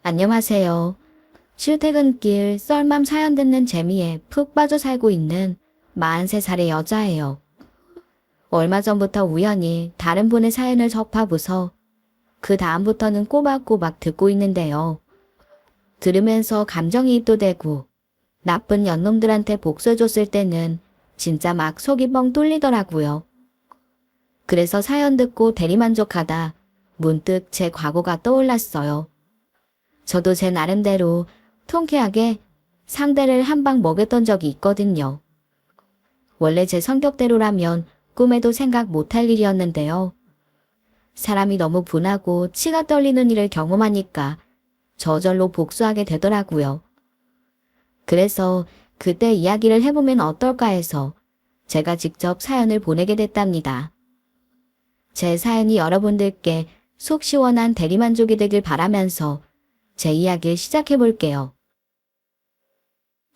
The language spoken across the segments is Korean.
안녕하세요. 출퇴근길 썰맘 사연 듣는 재미에 푹 빠져 살고 있는 43살의 여자예요. 얼마 전부터 우연히 다른 분의 사연을 접하고서 그 다음부터는 꼬박꼬박 듣고 있는데요. 들으면서 감정이입도 되고 나쁜 연놈들한테 복수해줬을 때는 진짜 막 속이 뻥 뚫리더라고요. 그래서 사연 듣고 대리만족하다 문득 제 과거가 떠올랐어요. 저도 제 나름대로 통쾌하게 상대를 한 방 먹였던 적이 있거든요. 원래 제 성격대로라면 꿈에도 생각 못할 일이었는데요. 사람이 너무 분하고 치가 떨리는 일을 경험하니까 저절로 복수하게 되더라고요. 그래서 그때 이야기를 해보면 어떨까 해서 제가 직접 사연을 보내게 됐답니다. 제 사연이 여러분들께 속 시원한 대리만족이 되길 바라면서 제 이야기를 시작해볼게요.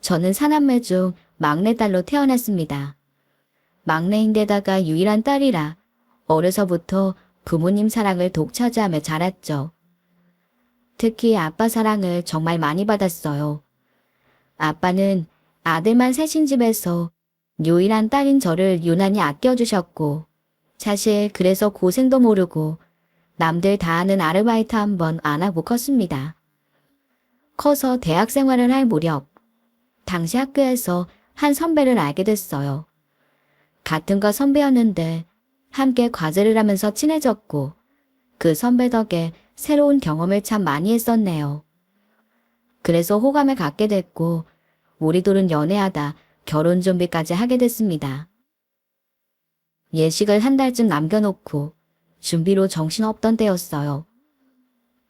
저는 사남매 중 막내딸로 태어났습니다. 막내인데다가 유일한 딸이라 어려서부터 부모님 사랑을 독차지하며 자랐죠. 특히 아빠 사랑을 정말 많이 받았어요. 아빠는 아들만 셋인 집에서 유일한 딸인 저를 유난히 아껴주셨고, 사실 그래서 고생도 모르고 남들 다 하는 아르바이트 한 번 안 하고 컸습니다. 커서 대학 생활을 할 무렵 당시 학교에서 한 선배를 알게 됐어요. 같은 과 선배였는데 함께 과제를 하면서 친해졌고 그 선배 덕에 새로운 경험을 참 많이 했었네요. 그래서 호감을 갖게 됐고 우리 둘은 연애하다 결혼 준비까지 하게 됐습니다. 예식을 한 달쯤 남겨놓고 준비로 정신없던 때였어요.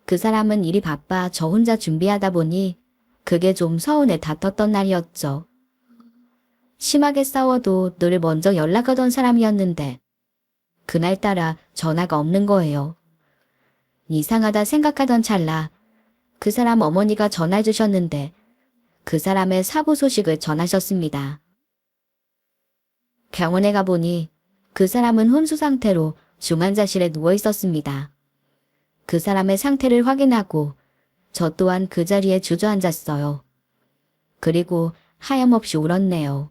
그 사람은 일이 바빠 저 혼자 준비하다 보니 그게 좀 서운해 다퉜던 날이었죠. 심하게 싸워도 늘 먼저 연락하던 사람이었는데 그날따라 전화가 없는 거예요. 이상하다 생각하던 찰나 그 사람 어머니가 전화해 주셨는데 그 사람의 사고 소식을 전하셨습니다. 병원에 가보니 그 사람은 혼수 상태로 중환자실에 누워 있었습니다. 그 사람의 상태를 확인하고 저 또한 그 자리에 주저앉았어요. 그리고 하염없이 울었네요.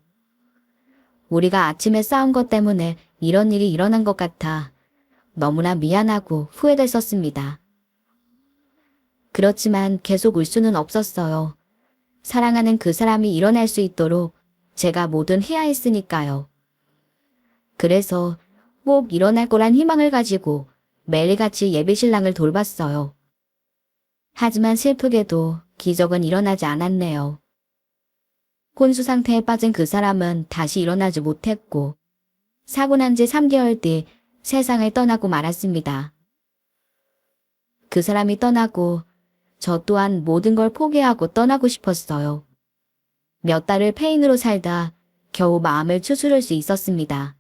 우리가 아침에 싸운 것 때문에 이런 일이 일어난 것 같아 너무나 미안하고 후회됐었습니다. 그렇지만 계속 울 수는 없었어요. 사랑하는 그 사람이 일어날 수 있도록 제가 뭐든 해야 했으니까요. 그래서 꼭 일어날 거란 희망을 가지고 매일같이 예비신랑을 돌봤어요. 하지만 슬프게도 기적은 일어나지 않았네요. 혼수 상태에 빠진 그 사람은 다시 일어나지 못했고 사고 난 지 3개월 뒤 세상을 떠나고 말았습니다. 그 사람이 떠나고 저 또한 모든 걸 포기하고 떠나고 싶었어요. 몇 달을 페인으로 살다 겨우 마음을 추스를 수 있었습니다.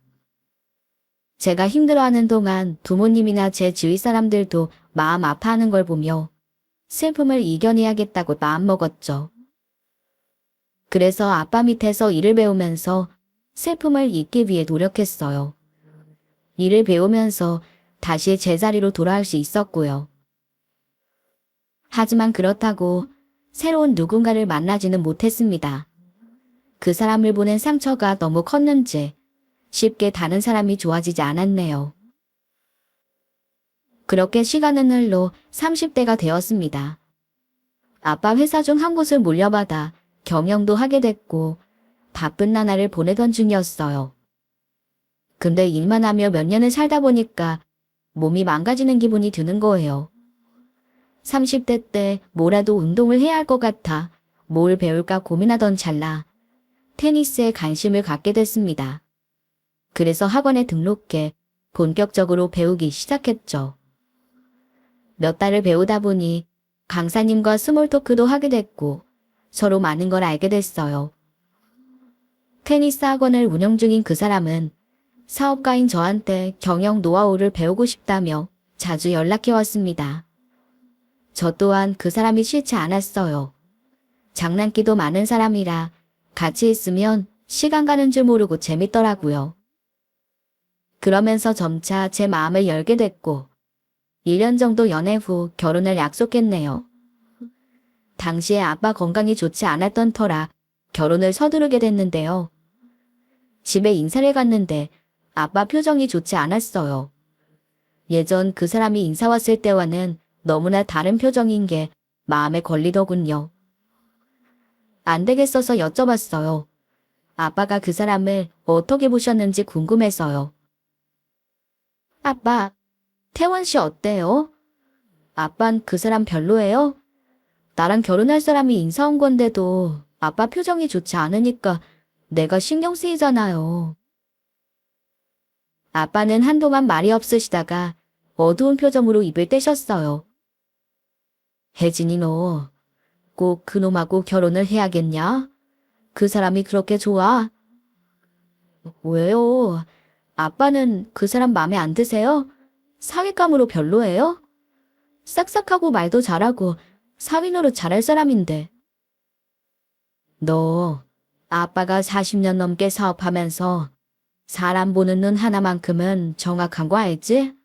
제가 힘들어하는 동안 부모님이나 제 주위 사람들도 마음 아파하는 걸 보며 슬픔을 이겨내야겠다고 마음먹었죠. 그래서 아빠 밑에서 일을 배우면서 슬픔을 잊기 위해 노력했어요. 일을 배우면서 다시 제자리로 돌아올 수 있었고요. 하지만 그렇다고 새로운 누군가를 만나지는 못했습니다. 그 사람을 보낸 상처가 너무 컸는지 쉽게 다른 사람이 좋아지지 않았네요. 그렇게 시간은 흘러 30대가 되었습니다. 아빠 회사 중 한 곳을 물려받아 경영도 하게 됐고 바쁜 나날을 보내던 중이었어요. 근데 일만 하며 몇 년을 살다 보니까 몸이 망가지는 기분이 드는 거예요. 30대 때 뭐라도 운동을 해야 할 것 같아 뭘 배울까 고민하던 찰나 테니스에 관심을 갖게 됐습니다. 그래서 학원에 등록해 본격적으로 배우기 시작했죠. 몇 달을 배우다 보니 강사님과 스몰 토크도 하게 됐고 서로 많은 걸 알게 됐어요. 테니스 학원을 운영 중인 그 사람은 사업가인 저한테 경영 노하우를 배우고 싶다며 자주 연락해 왔습니다. 저 또한 그 사람이 싫지 않았어요. 장난기도 많은 사람이라 같이 있으면 시간 가는 줄 모르고 재밌더라고요. 그러면서 점차 제 마음을 열게 됐고 1년 정도 연애 후 결혼을 약속했네요. 당시에 아빠 건강이 좋지 않았던 터라 결혼을 서두르게 됐는데요. 집에 인사를 갔는데 아빠 표정이 좋지 않았어요. 예전 그 사람이 인사 왔을 때와는 너무나 다른 표정인 게 마음에 걸리더군요. 안 되겠어서 여쭤봤어요. 아빠가 그 사람을 어떻게 보셨는지 궁금해서요. 아빠, 태원 씨 어때요? 아빤 그 사람 별로예요? 나랑 결혼할 사람이 인사 온 건데도 아빠 표정이 좋지 않으니까 내가 신경 쓰이잖아요. 아빠는 한동안 말이 없으시다가 어두운 표정으로 입을 떼셨어요. 혜진이 너 꼭 그놈하고 결혼을 해야겠냐? 그 사람이 그렇게 좋아? 왜요? 아빠는 그 사람 마음에 안 드세요? 사윗감으로 별로예요? 싹싹하고 말도 잘하고 사위노릇 잘할 사람인데. 너 아빠가 40년 넘게 사업하면서 사람 보는 눈 하나만큼은 정확한 거 알지?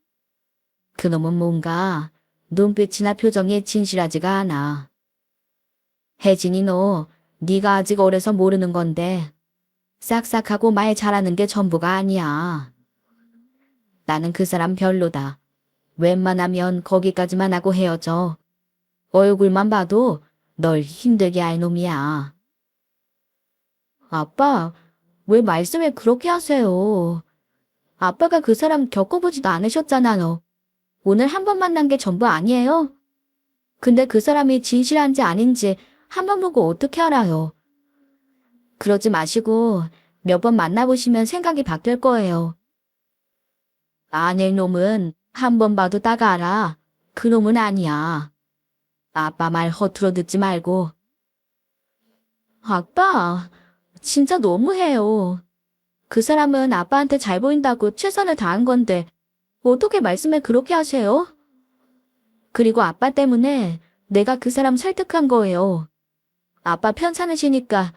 그놈은 뭔가 눈빛이나 표정이 진실하지가 않아. 혜진이 너 네가 아직 어려서 모르는 건데 싹싹하고 말 잘하는 게 전부가 아니야. 나는 그 사람 별로다. 웬만하면 거기까지만 하고 헤어져. 얼굴만 봐도 널 힘들게 할 놈이야. 아빠, 왜 말씀을 그렇게 하세요? 아빠가 그 사람 겪어보지도 않으셨잖아요. 오늘 한 번 만난 게 전부 아니에요? 근데 그 사람이 진실한지 아닌지 한 번 보고 어떻게 알아요? 그러지 마시고 몇 번 만나보시면 생각이 바뀔 거예요. 아닐 놈은 한 번 봐도 딱 알아. 그 놈은 아니야. 아빠 말 허투루 듣지 말고. 아빠, 진짜 너무해요. 그 사람은 아빠한테 잘 보인다고 최선을 다한 건데 어떻게 말씀을 그렇게 하세요? 그리고 아빠 때문에 내가 그 사람 설득한 거예요. 아빠 편찮으시니까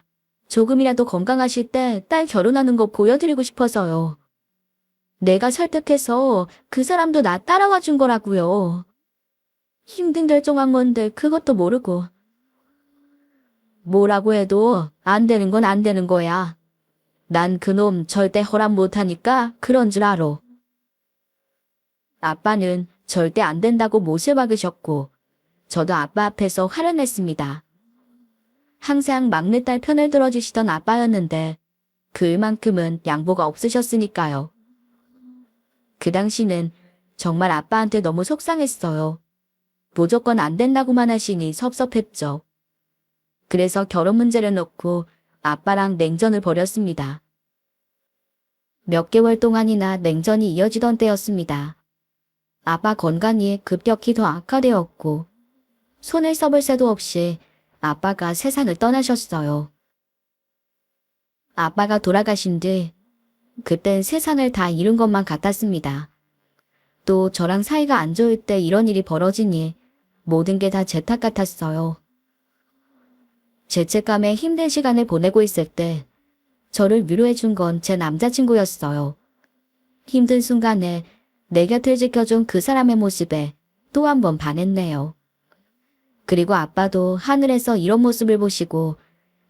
조금이라도 건강하실 때 딸 결혼하는 거 보여드리고 싶어서요. 내가 설득해서 그 사람도 나 따라와 준 거라고요. 힘든 결정한 건데 그것도 모르고. 뭐라고 해도 안 되는 건 안 되는 거야. 난 그놈 절대 허락 못하니까 그런 줄 알아. 아빠는 절대 안 된다고 못을 박으셨고 저도 아빠 앞에서 화를 냈습니다. 항상 막내딸 편을 들어주시던 아빠였는데 그만큼은 양보가 없으셨으니까요. 그 당시는 정말 아빠한테 너무 속상했어요. 무조건 안 된다고만 하시니 섭섭했죠. 그래서 결혼 문제를 놓고 아빠랑 냉전을 벌였습니다. 몇 개월 동안이나 냉전이 이어지던 때였습니다. 아빠 건강이 급격히 더 악화되었고 손을 써볼 새도 없이 아빠가 세상을 떠나셨어요. 아빠가 돌아가신 뒤 그땐 세상을 다 잃은 것만 같았습니다. 또 저랑 사이가 안 좋을 때 이런 일이 벌어지니 모든 게 다 제 탓 같았어요. 죄책감에 힘든 시간을 보내고 있을 때 저를 위로해준 건 제 남자친구였어요. 힘든 순간에 내 곁을 지켜준 그 사람의 모습에 또 한 번 반했네요. 그리고 아빠도 하늘에서 이런 모습을 보시고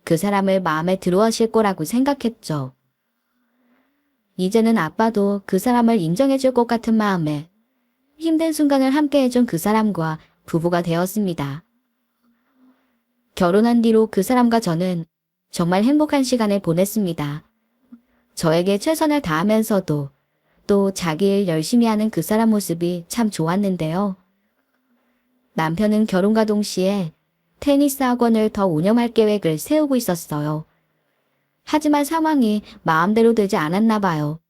그 사람을 마음에 들어하실 거라고 생각했죠. 이제는 아빠도 그 사람을 인정해줄 것 같은 마음에 힘든 순간을 함께 해준 그 사람과 부부가 되었습니다. 결혼한 뒤로 그 사람과 저는 정말 행복한 시간을 보냈습니다. 저에게 최선을 다하면서도 또 자기 일 열심히 하는 그 사람 모습이 참 좋았는데요. 남편은 결혼과 동시에 테니스 학원을 더 운영할 계획을 세우고 있었어요. 하지만 상황이 마음대로 되지 않았나 봐요.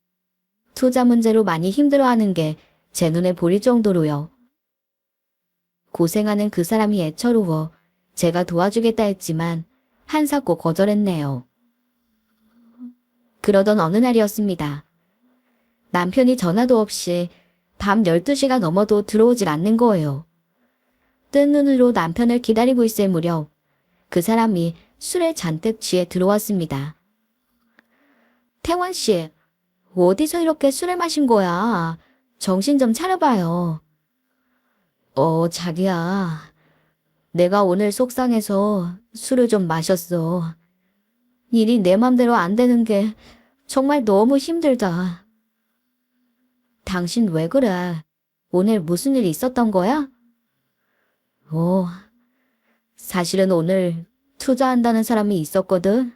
투자 문제로 많이 힘들어하는 게 제 눈에 보일 정도로요. 고생하는 그 사람이 애처로워 제가 도와주겠다 했지만 한사코 거절했네요. 그러던 어느 날이었습니다. 남편이 전화도 없이 밤 12시가 넘어도 들어오질 않는 거예요. 뜬 눈으로 남편을 기다리고 있을 무렵 그 사람이 술에 잔뜩 취해 들어왔습니다. 태원 씨, 어디서 이렇게 술을 마신 거야? 정신 좀 차려봐요. 자기야. 내가 오늘 속상해서 술을 좀 마셨어. 일이 내 맘대로 안 되는 게 정말 너무 힘들다. 당신 왜 그래? 오늘 무슨 일 있었던 거야? 어, 사실은 오늘 투자한다는 사람이 있었거든.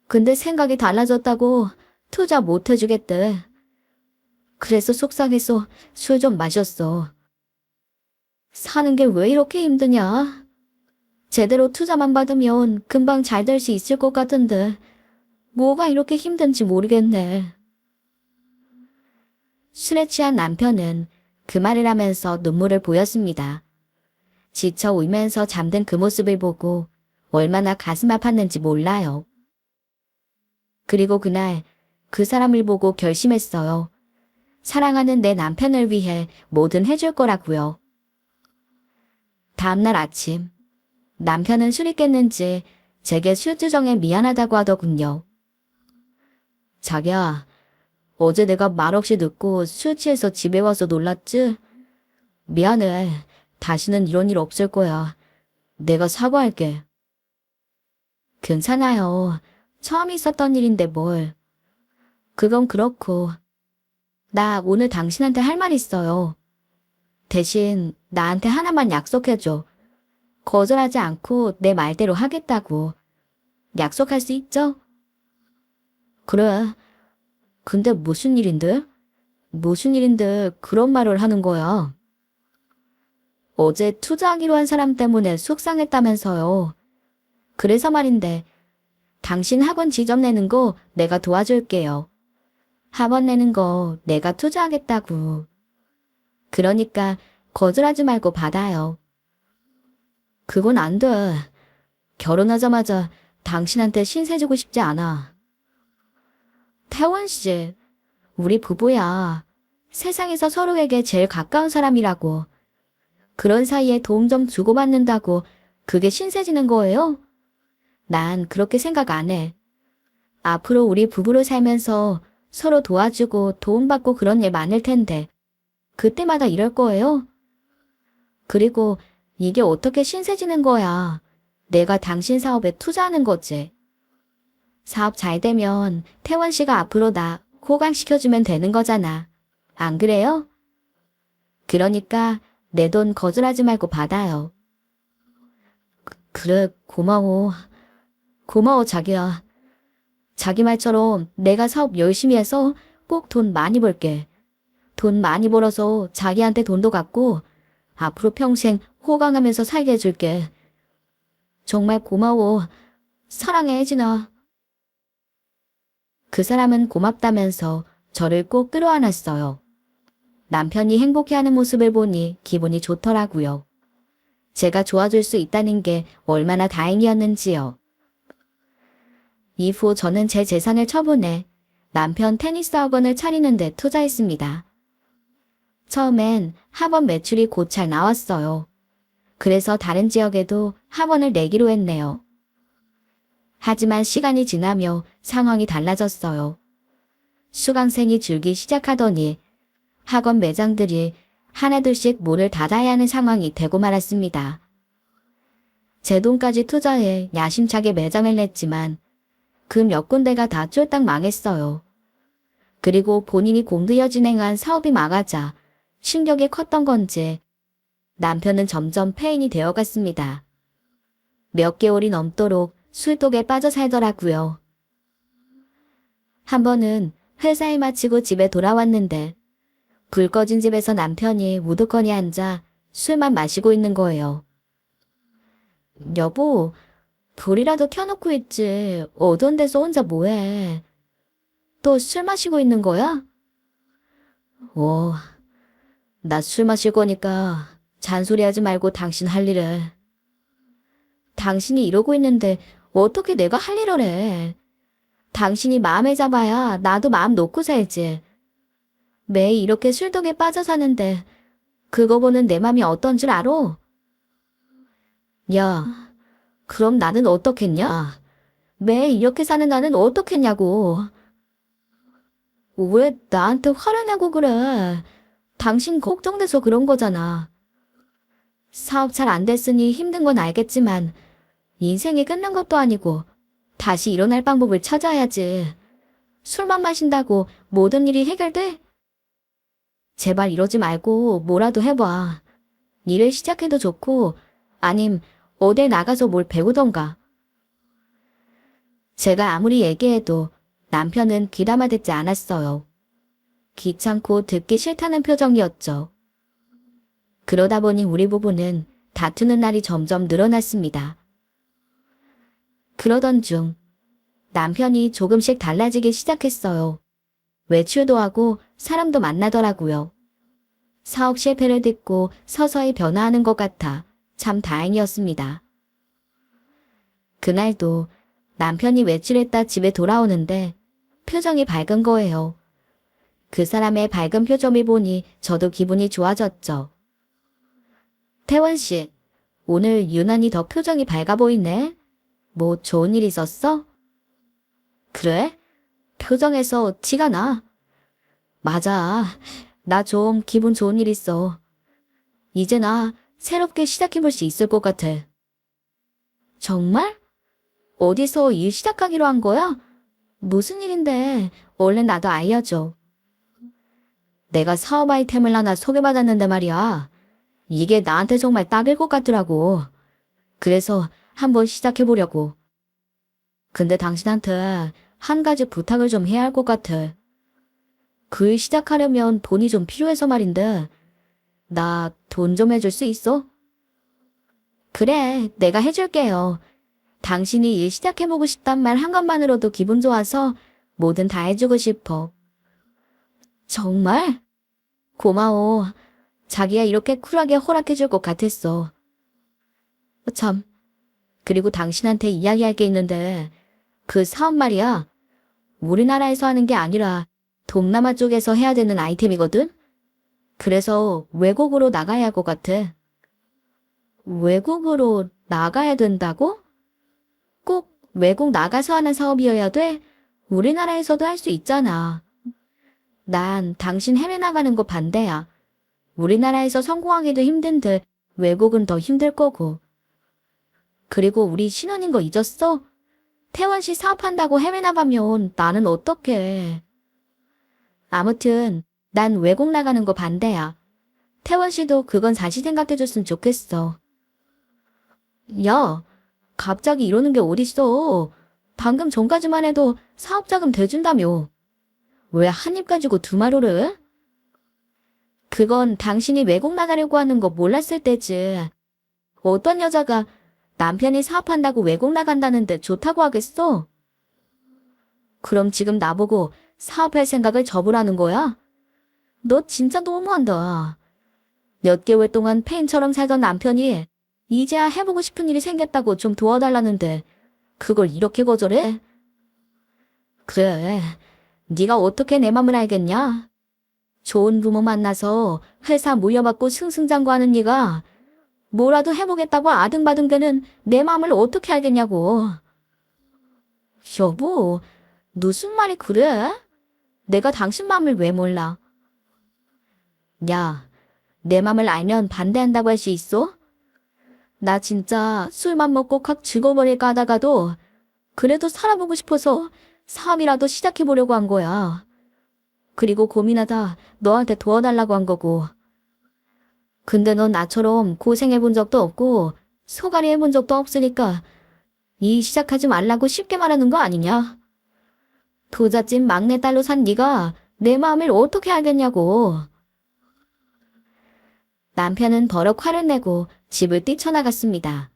근데 생각이 달라졌다고 투자 못 해주겠대. 그래서 속상해서 술 좀 마셨어. 사는 게 왜 이렇게 힘드냐? 제대로 투자만 받으면 금방 잘 될 수 있을 것 같은데 뭐가 이렇게 힘든지 모르겠네. 술에 취한 남편은 그 말을 하면서 눈물을 보였습니다. 지쳐 울면서 잠든 그 모습을 보고 얼마나 가슴 아팠는지 몰라요. 그리고 그날 그 사람을 보고 결심했어요. 사랑하는 내 남편을 위해 뭐든 해줄 거라고요. 다음날 아침 남편은 술이 깼는지 제게 술주정에 미안하다고 하더군요. 자기야, 어제 내가 말없이 늦고 술 취해서 집에 와서 놀랐지? 미안해. 다시는 이런 일 없을 거야. 내가 사과할게. 괜찮아요. 처음 있었던 일인데 뭘. 그건 그렇고. 나 오늘 당신한테 할 말 있어요. 대신 나한테 하나만 약속해줘. 거절하지 않고 내 말대로 하겠다고. 약속할 수 있죠? 그래. 근데 무슨 일인데? 무슨 일인데 그런 말을 하는 거야? 어제 투자하기로 한 사람 때문에 속상했다면서요. 그래서 말인데, 당신 학원 지점 내는 거 내가 도와줄게요. 학원 내는 거 내가 투자하겠다고. 그러니까 거절하지 말고 받아요. 그건 안 돼. 결혼하자마자 당신한테 신세 주고 싶지 않아. 태원 씨, 우리 부부야. 세상에서 서로에게 제일 가까운 사람이라고. 그런 사이에 도움 좀 주고받는다고 그게 신세지는 거예요? 난 그렇게 생각 안 해. 앞으로 우리 부부로 살면서 서로 도와주고 도움받고 그런 일 많을 텐데 그때마다 이럴 거예요? 그리고 이게 어떻게 신세지는 거야. 내가 당신 사업에 투자하는 거지. 사업 잘 되면 태원 씨가 앞으로 나 호강시켜주면 되는 거잖아. 안 그래요? 그러니까 내 돈 거절하지 말고 받아요. 그래, 고마워. 고마워, 자기야. 자기 말처럼 내가 사업 열심히 해서 꼭 돈 많이 벌게. 돈 많이 벌어서 자기한테 돈도 갚고 앞으로 평생 호강하면서 살게 해줄게. 정말 고마워. 사랑해, 혜진아. 그 사람은 고맙다면서 저를 꼭 끌어안았어요. 남편이 행복해하는 모습을 보니 기분이 좋더라고요. 제가 도와줄 수 있다는 게 얼마나 다행이었는지요. 이후 저는 제 재산을 처분해 남편 테니스 학원을 차리는 데 투자했습니다. 처음엔 학원 매출이 곧 잘 나왔어요. 그래서 다른 지역에도 학원을 내기로 했네요. 하지만 시간이 지나며 상황이 달라졌어요. 수강생이 줄기 시작하더니 학원 매장들이 하나둘씩 문을 닫아야 하는 상황이 되고 말았습니다. 제 돈까지 투자해 야심차게 매장을 냈지만 그 몇 군데가 다 쫄딱 망했어요. 그리고 본인이 공들여 진행한 사업이 망하자 충격이 컸던 건지 남편은 점점 폐인이 되어갔습니다. 몇 개월이 넘도록 술독에 빠져 살더라고요. 한 번은 회사 일 마치고 집에 돌아왔는데 불 꺼진 집에서 남편이 우두커니 앉아 술만 마시고 있는 거예요. 여보, 불이라도 켜놓고 있지. 어두운 데서 혼자 뭐해. 또 술 마시고 있는 거야? 나 술 마실 거니까 잔소리하지 말고 당신 할 일을. 당신이 이러고 있는데 어떻게 내가 할 일을 해. 당신이 마음을 잡아야 나도 마음 놓고 살지. 매일 이렇게 술독에 빠져 사는데 그거 보는 내 맘이 어떤 줄 알아? 야, 그럼 나는 어떻겠냐? 매일 이렇게 사는 나는 어떻겠냐고. 왜 나한테 화를 내고 그래? 당신 걱정돼서 그런 거잖아. 사업 잘 안 됐으니 힘든 건 알겠지만 인생이 끝난 것도 아니고 다시 일어날 방법을 찾아야지. 술만 마신다고 모든 일이 해결돼? 제발 이러지 말고 뭐라도 해봐. 일을 시작해도 좋고 아님 어딜 나가서 뭘 배우던가. 제가 아무리 얘기해도 남편은 귀담아 듣지 않았어요. 귀찮고 듣기 싫다는 표정이었죠. 그러다 보니 우리 부부는 다투는 날이 점점 늘어났습니다. 그러던 중 남편이 조금씩 달라지기 시작했어요. 외출도 하고 사람도 만나더라고요. 사업 실패를 듣고 서서히 변화하는 것 같아 참 다행이었습니다. 그날도 남편이 외출했다 집에 돌아오는데 표정이 밝은 거예요. 그 사람의 밝은 표정을 보니 저도 기분이 좋아졌죠. 태원 씨, 오늘 유난히 더 표정이 밝아 보이네. 뭐 좋은 일 있었어? 그래? 표정에서 티가 나. 맞아. 나 좀 기분 좋은 일 있어. 이제 나 새롭게 시작해볼 수 있을 것 같아. 정말? 어디서 일 시작하기로 한 거야? 무슨 일인데? 얼른 나도 알려줘. 내가 사업 아이템을 하나 소개받았는데 말이야. 이게 나한테 정말 딱일 것 같더라고. 그래서 한번 시작해보려고. 근데 당신한테 한 가지 부탁을 좀 해야 할 것 같아. 그 일 시작하려면 돈이 좀 필요해서 말인데 나 돈 좀 해줄 수 있어? 그래, 내가 해줄게요. 당신이 일 시작해보고 싶단 말 한 것만으로도 기분 좋아서 뭐든 다 해주고 싶어. 정말? 고마워. 자기가 이렇게 쿨하게 허락해줄 것 같았어. 참, 그리고 당신한테 이야기할 게 있는데 그 사업 말이야. 우리나라에서 하는 게 아니라 동남아 쪽에서 해야 되는 아이템이거든? 그래서 외국으로 나가야 할 것 같아. 외국으로 나가야 된다고? 꼭 외국 나가서 하는 사업이어야 돼? 우리나라에서도 할 수 있잖아. 난 당신 해외 나가는 거 반대야. 우리나라에서 성공하기도 힘든데 외국은 더 힘들 거고. 그리고 우리 신혼인 거 잊었어? 태원 씨 사업한다고 해외 나가면 나는 어떡해. 아무튼 난 외국 나가는 거 반대야. 태원 씨도 그건 다시 생각해줬으면 좋겠어. 야, 갑자기 이러는 게 어딨어. 방금 전까지만 해도 사업 자금 대준다며. 왜 한 입 가지고 두 마루를? 그건 당신이 외국 나가려고 하는 거 몰랐을 때지. 어떤 여자가 남편이 사업한다고 외국 나간다는데 좋다고 하겠어? 그럼 지금 나보고 사업할 생각을 접으라는 거야? 너 진짜 너무한다. 몇 개월 동안 폐인처럼 살던 남편이 이제야 해보고 싶은 일이 생겼다고 좀 도와달라는데 그걸 이렇게 거절해? 그래, 네가 어떻게 내 맘을 알겠냐? 좋은 부모 만나서 회사 물려받고 승승장구하는 네가 뭐라도 해보겠다고 아등바등대는 내 맘을 어떻게 알겠냐고. 여보, 무슨 말이 그래? 내가 당신 맘을 왜 몰라? 야, 내 맘을 알면 반대한다고 할 수 있어? 나 진짜 술만 먹고 확 죽어버릴까 하다가도 그래도 살아보고 싶어서 사업이라도 시작해보려고 한 거야. 그리고 고민하다 너한테 도와달라고 한 거고. 근데 넌 나처럼 고생해본 적도 없고 소갈이 해본 적도 없으니까 이 시작하지 말라고 쉽게 말하는 거 아니냐? 부잣집 막내딸로 산 네가 내 마음을 어떻게 알겠냐고. 남편은 버럭 화를 내고 집을 뛰쳐나갔습니다.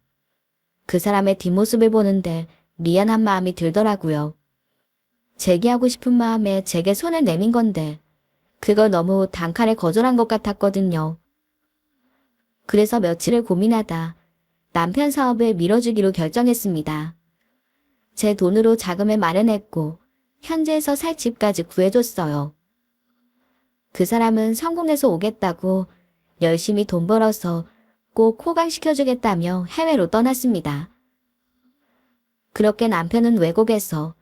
그 사람의 뒷모습을 보는데 미안한 마음이 들더라고요. 제기하고 싶은 마음에 제게 손을 내민 건데 그걸 너무 단칼에 거절한 것 같았거든요. 그래서 며칠을 고민하다 남편 사업을 밀어주기로 결정했습니다. 제 돈으로 자금을 마련했고 현지에서 살 집까지 구해줬어요. 그 사람은 성공해서 오겠다고 열심히 돈 벌어서 꼭 호강시켜주겠다며 해외로 떠났습니다. 그렇게 남편은 외국에서,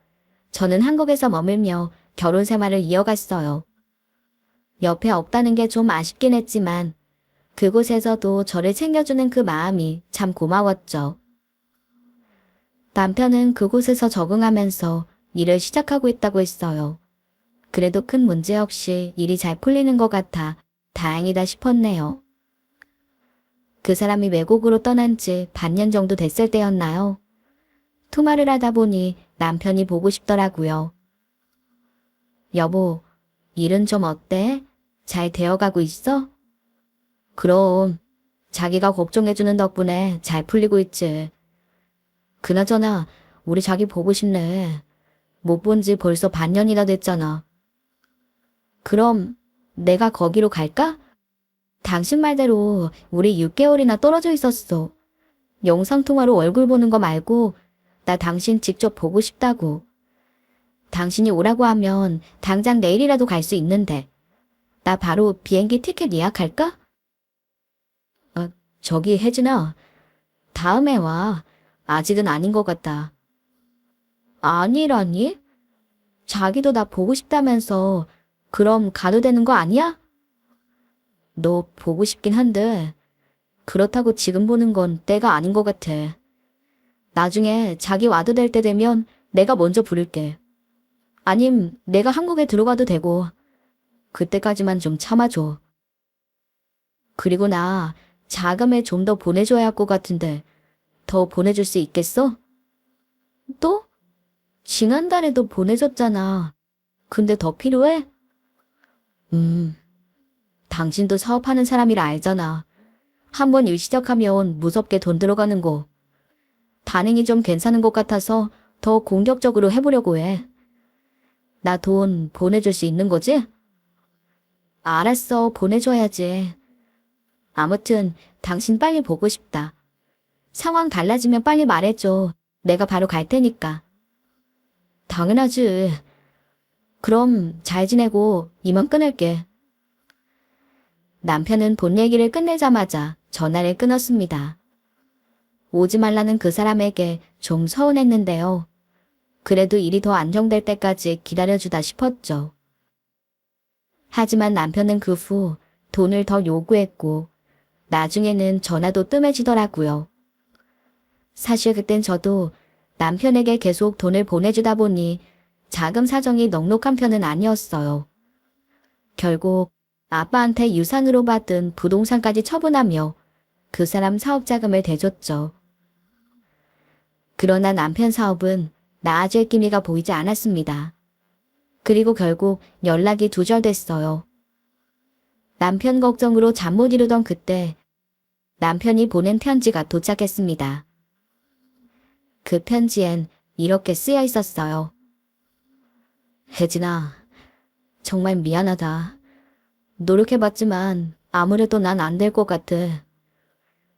저는 한국에서 머물며 결혼 생활을 이어갔어요. 옆에 없다는 게 좀 아쉽긴 했지만 그곳에서도 저를 챙겨주는 그 마음이 참 고마웠죠. 남편은 그곳에서 적응하면서 일을 시작하고 있다고 했어요. 그래도 큰 문제 없이 일이 잘 풀리는 것 같아 다행이다 싶었네요. 그 사람이 외국으로 떠난 지 반년 정도 됐을 때였나요? 통화를 하다 보니 남편이 보고 싶더라고요. 여보, 일은 좀 어때? 잘 되어가고 있어? 그럼 자기가 걱정해주는 덕분에 잘 풀리고 있지. 그나저나 우리 자기 보고 싶네. 못 본 지 벌써 반년이나 됐잖아. 그럼 내가 거기로 갈까? 당신 말대로 우리 6개월이나 떨어져 있었어. 영상통화로 얼굴 보는 거 말고 나 당신 직접 보고 싶다고. 당신이 오라고 하면 당장 내일이라도 갈 수 있는데. 나 바로 비행기 티켓 예약할까? 저기 혜진아, 다음에 와. 아직은 아닌 것 같다. 아니라니? 자기도 나 보고 싶다면서 그럼 가도 되는 거 아니야? 너 보고 싶긴 한데 그렇다고 지금 보는 건 때가 아닌 것 같아. 나중에 자기 와도 될 때 되면 내가 먼저 부를게. 아님 내가 한국에 들어가도 되고 그때까지만 좀 참아줘. 그리고 나 자금을 좀 더 보내줘야 할 것 같은데 더 보내줄 수 있겠어? 또? 지난달에도 보내줬잖아. 근데 더 필요해? 당신도 사업하는 사람이라 알잖아. 한번 일 시작하면 무섭게 돈 들어가는 거. 반응이 좀 괜찮은 것 같아서 더 공격적으로 해보려고 해. 나 돈 보내줄 수 있는 거지? 알았어, 보내줘야지. 아무튼 당신 빨리 보고 싶다. 상황 달라지면 빨리 말해줘. 내가 바로 갈 테니까. 당연하지. 그럼 잘 지내고 이만 끊을게. 남편은 본 얘기를 끝내자마자 전화를 끊었습니다. 오지 말라는 그 사람에게 좀 서운했는데요. 그래도 일이 더 안정될 때까지 기다려주다 싶었죠. 하지만 남편은 그 후 돈을 더 요구했고 나중에는 전화도 뜸해지더라고요. 사실 그땐 저도 남편에게 계속 돈을 보내주다 보니 자금 사정이 넉넉한 편은 아니었어요. 결국 아빠한테 유산으로 받은 부동산까지 처분하며 그 사람 사업 자금을 대줬죠. 그러나 남편 사업은 나아질 기미가 보이지 않았습니다. 그리고 결국 연락이 두절됐어요. 남편 걱정으로 잠 못 이루던 그때 남편이 보낸 편지가 도착했습니다. 그 편지엔 이렇게 쓰여 있었어요. 혜진아, 정말 미안하다. 노력해봤지만 아무래도 난 안 될 것 같아.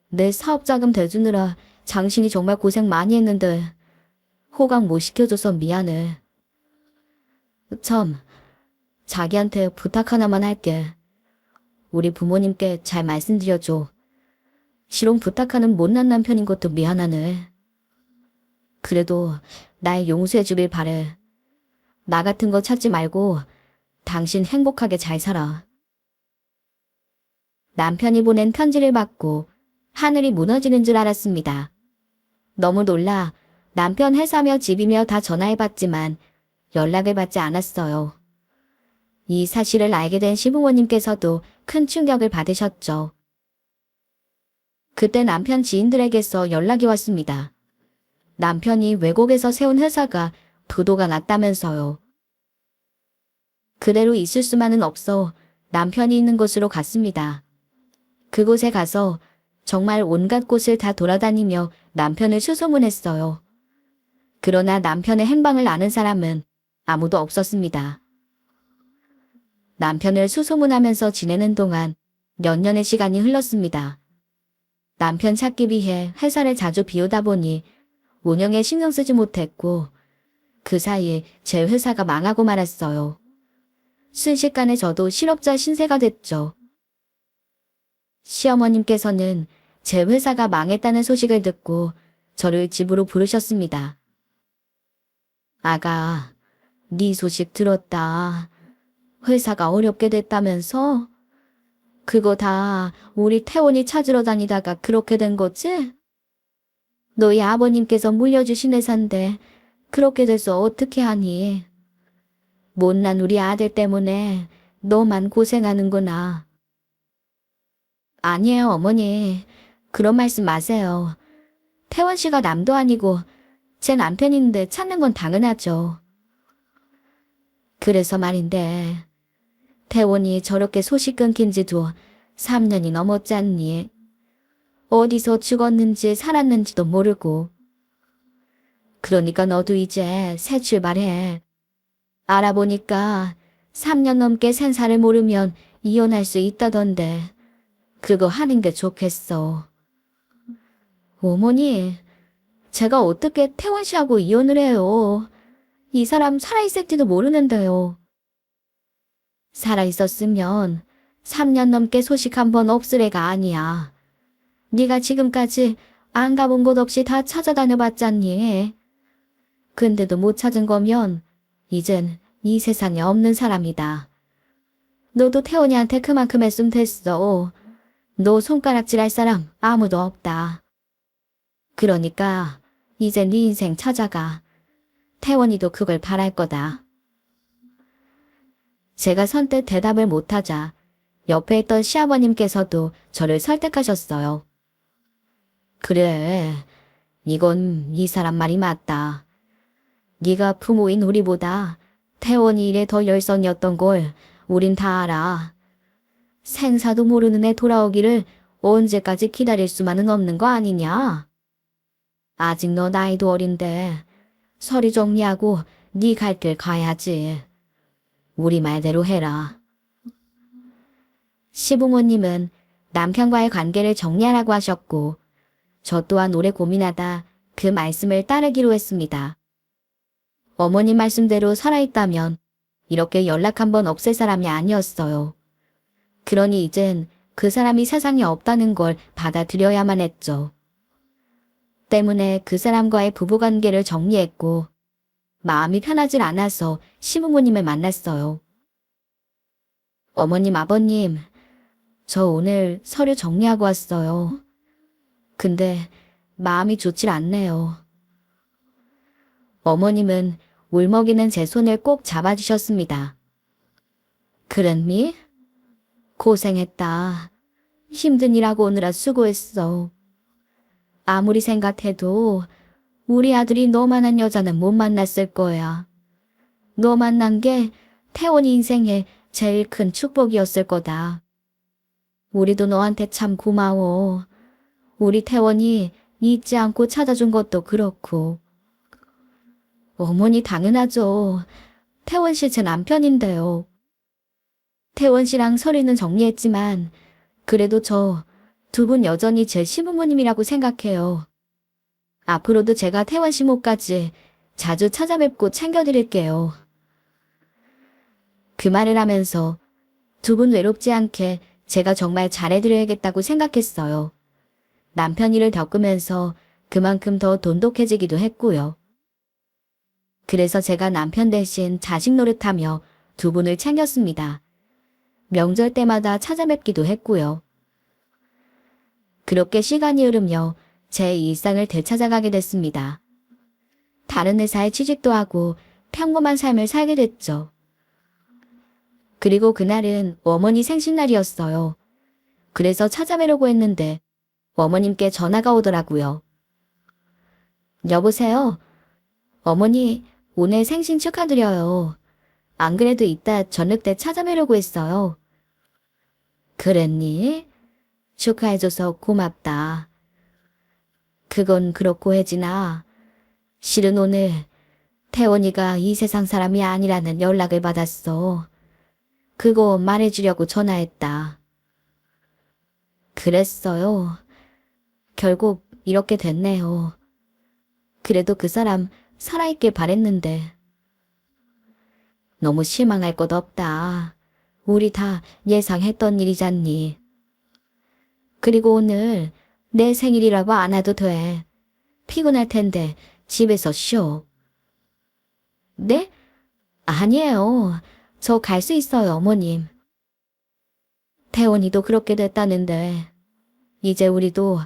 내 사업자금 대주느라 당신이 정말 고생 많이 했는데 호강 못 시켜줘서 미안해. 참, 자기한테 부탁 하나만 할게. 우리 부모님께 잘 말씀드려줘. 실은 부탁하는 못난 남편인 것도 미안하네. 그래도 날 용서해주길 바래. 나 같은 거 찾지 말고 당신 행복하게 잘 살아. 남편이 보낸 편지를 받고 하늘이 무너지는 줄 알았습니다. 너무 놀라 남편 회사며 집이며 다 전화해봤지만 연락을 받지 않았어요. 이 사실을 알게 된 시부모님께서도 큰 충격을 받으셨죠. 그때 남편 지인들에게서 연락이 왔습니다. 남편이 외국에서 세운 회사가 부도가 났다면서요. 그대로 있을 수만은 없어 남편이 있는 곳으로 갔습니다. 그곳에 가서 정말 온갖 곳을 다 돌아다니며 남편을 수소문했어요. 그러나 남편의 행방을 아는 사람은 아무도 없었습니다. 남편을 수소문하면서 지내는 동안 몇 년의 시간이 흘렀습니다. 남편 찾기 위해 회사를 자주 비우다 보니 운영에 신경 쓰지 못했고 그 사이에 제 회사가 망하고 말았어요. 순식간에 저도 실업자 신세가 됐죠. 시어머님께서는 제 회사가 망했다는 소식을 듣고 저를 집으로 부르셨습니다. 아가, 네 소식 들었다. 회사가 어렵게 됐다면서? 그거 다 우리 태원이 찾으러 다니다가 그렇게 된 거지? 너희 아버님께서 물려주신 회사인데 그렇게 돼서 어떻게 하니? 못난 우리 아들 때문에 너만 고생하는구나. 아니에요, 어머니. 그런 말씀 마세요. 태원 씨가 남도 아니고 제 남편인데 찾는 건 당연하죠. 그래서 말인데, 태원이 저렇게 소식 끊긴 지도 3년이 넘었잖니. 어디서 죽었는지 살았는지도 모르고. 그러니까 너도 이제 새 출발해. 알아보니까 3년 넘게 생사를 모르면 이혼할 수 있다던데 그거 하는 게 좋겠어. 어머니, 제가 어떻게 태원 씨하고 이혼을 해요? 이 사람 살아있을지도 모르는데요. 살아있었으면 3년 넘게 소식 한 번 없을 애가 아니야. 네가 지금까지 안 가본 곳 없이 다 찾아다녀봤잖니. 근데도 못 찾은 거면 이젠 이 세상에 없는 사람이다. 너도 태원이한테 그만큼 했으면 됐어. 너 손가락질할 사람 아무도 없다. 그러니까 이제 네 인생 찾아가. 태원이도 그걸 바랄 거다. 제가 선뜻 대답을 못하자 옆에 있던 시아버님께서도 저를 설득하셨어요. 그래, 이건 이 사람 말이 맞다. 네가 부모인 우리보다 태원이 일에 더 열성이었던 걸 우린 다 알아. 생사도 모르는 애 돌아오기를 언제까지 기다릴 수만은 없는 거 아니냐? 아직 너 나이도 어린데 서류 정리하고 네 갈 길 가야지. 우리 말대로 해라. 시부모님은 남편과의 관계를 정리하라고 하셨고 저 또한 오래 고민하다 그 말씀을 따르기로 했습니다. 어머님 말씀대로 살아있다면 이렇게 연락 한번 없앨 사람이 아니었어요. 그러니 이젠 그 사람이 세상에 없다는 걸 받아들여야만 했죠. 때문에 그 사람과의 부부관계를 정리했고 마음이 편하질 않아서 시부모님을 만났어요. 어머님, 아버님, 저 오늘 서류 정리하고 왔어요. 근데 마음이 좋질 않네요. 어머님은 울먹이는 제 손을 꼭 잡아주셨습니다. 그랬니? 고생했다. 힘든 일하고 오느라 수고했어. 아무리 생각해도 우리 아들이 너만한 여자는 못 만났을 거야. 너 만난 게 태원이 인생의 제일 큰 축복이었을 거다. 우리도 너한테 참 고마워. 우리 태원이 잊지 않고 찾아준 것도 그렇고. 어머니 당연하죠. 태원 씨 제 남편인데요. 태원 씨랑 서류는 정리했지만 그래도 저 두 분 여전히 제 시부모님이라고 생각해요. 앞으로도 제가 태원 씨 몫까지 자주 찾아뵙고 챙겨드릴게요. 그 말을 하면서 두 분 외롭지 않게 제가 정말 잘해드려야겠다고 생각했어요. 남편 일을 겪으면서 그만큼 더 돈독해지기도 했고요. 그래서 제가 남편 대신 자식 노릇하며 두 분을 챙겼습니다. 명절 때마다 찾아뵙기도 했고요. 그렇게 시간이 흐르며 제 일상을 되찾아가게 됐습니다. 다른 회사에 취직도 하고 평범한 삶을 살게 됐죠. 그리고 그날은 어머니 생신날이었어요. 그래서 찾아뵈려고 했는데 어머님께 전화가 오더라고요. 여보세요? 어머니, 오늘 생신 축하드려요. 안 그래도 이따 저녁 때 찾아뵈려고 했어요. 그랬니? 축하해줘서 고맙다. 그건 그렇고 혜진아. 실은 오늘 태원이가 이 세상 사람이 아니라는 연락을 받았어. 그거 말해주려고 전화했다. 그랬어요. 결국 이렇게 됐네요. 그래도 그 사람 살아있길 바랬는데. 너무 실망할 것 없다. 우리 다 예상했던 일이잖니. 그리고 오늘 내 생일이라고 안 와도 돼. 피곤할 텐데 집에서 쉬어. 네? 아니에요. 저 갈 수 있어요, 어머님. 태원이도 그렇게 됐다는데 이제 우리도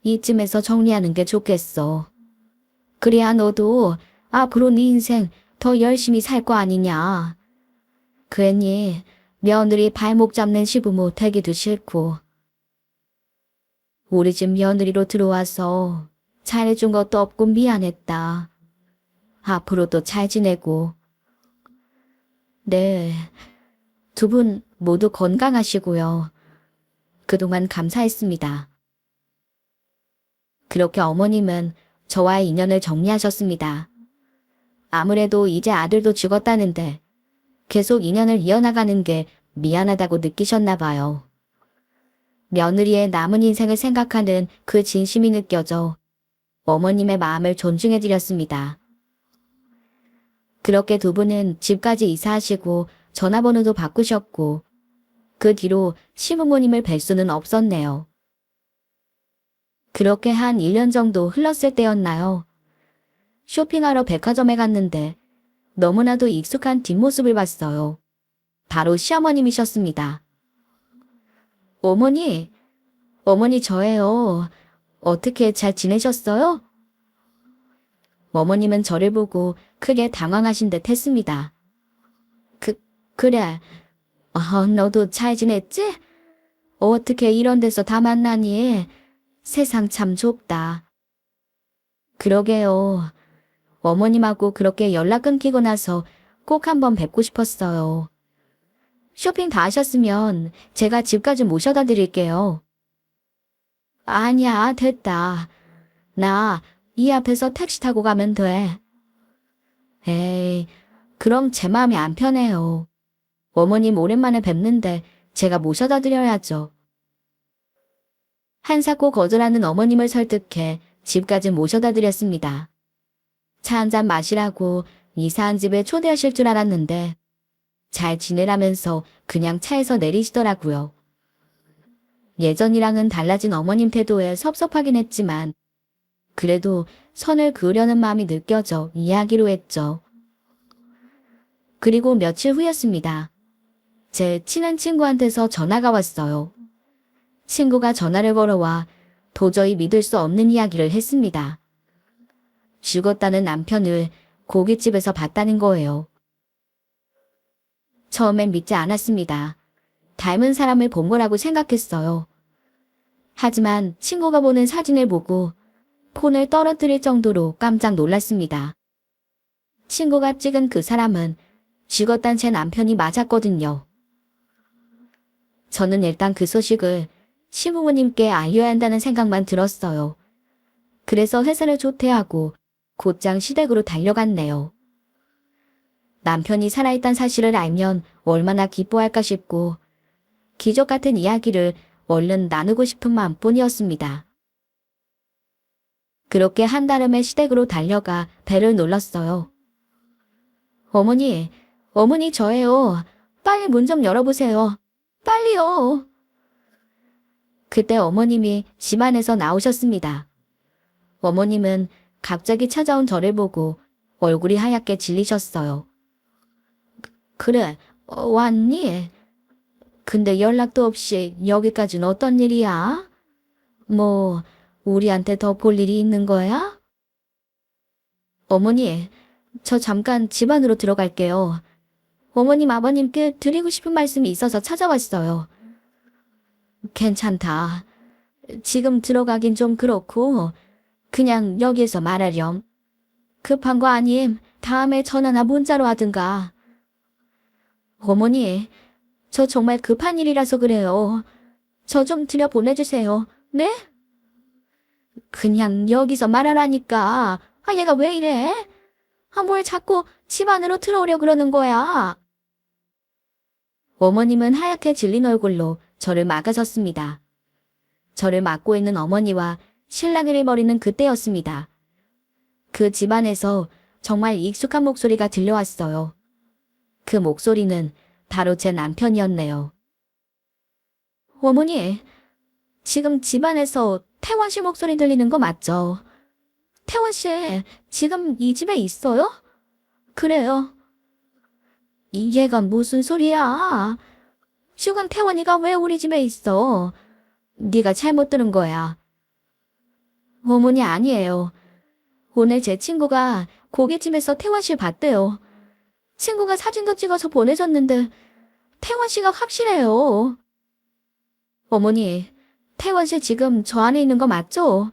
이쯤에서 정리하는 게 좋겠어. 그래야 너도 앞으로 네 인생 더 열심히 살 거 아니냐. 괜히 며느리 발목 잡는 시부모 되기도 싫고. 우리 집 며느리로 들어와서 잘해준 것도 없고 미안했다. 앞으로도 잘 지내고. 네, 두 분 모두 건강하시고요. 그동안 감사했습니다. 그렇게 어머님은 저와의 인연을 정리하셨습니다. 아무래도 이제 아들도 죽었다는데 계속 인연을 이어나가는 게 미안하다고 느끼셨나 봐요. 며느리의 남은 인생을 생각하는 그 진심이 느껴져 어머님의 마음을 존중해드렸습니다. 그렇게 두 분은 집까지 이사하시고 전화번호도 바꾸셨고 그 뒤로 시부모님을 뵐 수는 없었네요. 그렇게 한 1년 정도 흘렀을 때였나요? 쇼핑하러 백화점에 갔는데 너무나도 익숙한 뒷모습을 봤어요. 바로 시어머님이셨습니다. 어머니, 어머니 저예요. 어떻게 잘 지내셨어요? 어머님은 저를 보고 크게 당황하신 듯 했습니다. 그래. 너도 잘 지냈지? 어떻게 이런 데서 다 만나니? 세상 참 좁다. 그러게요. 어머님하고 그렇게 연락 끊기고 나서 꼭 한번 뵙고 싶었어요. 쇼핑 다 하셨으면 제가 집까지 모셔다 드릴게요. 아니야, 됐다. 나 이 앞에서 택시 타고 가면 돼. 에이, 그럼 제 마음이 안 편해요. 어머님 오랜만에 뵙는데 제가 모셔다 드려야죠. 한사코 거절하는 어머님을 설득해 집까지 모셔다 드렸습니다. 차 한잔 마시라고 이사한 집에 초대하실 줄 알았는데 잘 지내라면서 그냥 차에서 내리시더라고요. 예전이랑은 달라진 어머님 태도에 섭섭하긴 했지만 그래도 선을 그으려는 마음이 느껴져 이야기로 했죠. 그리고 며칠 후였습니다. 제 친한 친구한테서 전화가 왔어요. 친구가 전화를 걸어와 도저히 믿을 수 없는 이야기를 했습니다. 죽었다는 남편을 고깃집에서 봤다는 거예요. 처음엔 믿지 않았습니다. 닮은 사람을 본 거라고 생각했어요. 하지만 친구가 보낸 사진을 보고 폰을 떨어뜨릴 정도로 깜짝 놀랐습니다. 친구가 찍은 그 사람은 죽었단 제 남편이 맞았거든요. 저는 일단 그 소식을 시부모님께 알려야 한다는 생각만 들었어요. 그래서 회사를 조퇴하고 곧장 시댁으로 달려갔네요. 남편이 살아있단 사실을 알면 얼마나 기뻐할까 싶고 기적 같은 이야기를 얼른 나누고 싶은 마음뿐이었습니다. 그렇게 한달음에 시댁으로 달려가 배를 눌렀어요. 어머니, 어머니 저예요. 빨리 문 좀 열어보세요. 빨리요. 그때 어머님이 집 안에서 나오셨습니다. 어머님은 갑자기 찾아온 저를 보고 얼굴이 하얗게 질리셨어요. 그래, 왔니? 근데 연락도 없이 여기까지는 어떤 일이야? 뭐, 우리한테 더 볼 일이 있는 거야? 어머니, 저 잠깐 집 안으로 들어갈게요. 어머님, 아버님께 드리고 싶은 말씀이 있어서 찾아왔어요. 괜찮다. 지금 들어가긴 좀 그렇고 그냥 여기에서 말하렴. 급한 거 아님 다음에 전화나 문자로 하든가. 어머니, 저 정말 급한 일이라서 그래요. 저 좀 들여보내주세요. 네? 그냥 여기서 말하라니까. 얘가 왜 이래? 뭘 자꾸 집 안으로 들어오려 그러는 거야. 어머님은 하얗게 질린 얼굴로 저를 막아섰습니다. 저를 막고 있는 어머니와 실랑이를 벌이는 그때였습니다. 그 집안에서 정말 익숙한 목소리가 들려왔어요. 그 목소리는 바로 제 남편이었네요. 어머니, 지금 집안에서 태원 씨 목소리 들리는 거 맞죠? 태원 씨, 지금 이 집에 있어요? 그래요. 얘가 무슨 소리야? 죽은 태원이가 왜 우리 집에 있어? 네가 잘못 들은 거야. 어머니 아니에요. 오늘 제 친구가 고깃집에서 태원 씨 봤대요. 친구가 사진도 찍어서 보내줬는데 태원 씨가 확실해요. 어머니, 태원 씨 지금 저 안에 있는 거 맞죠?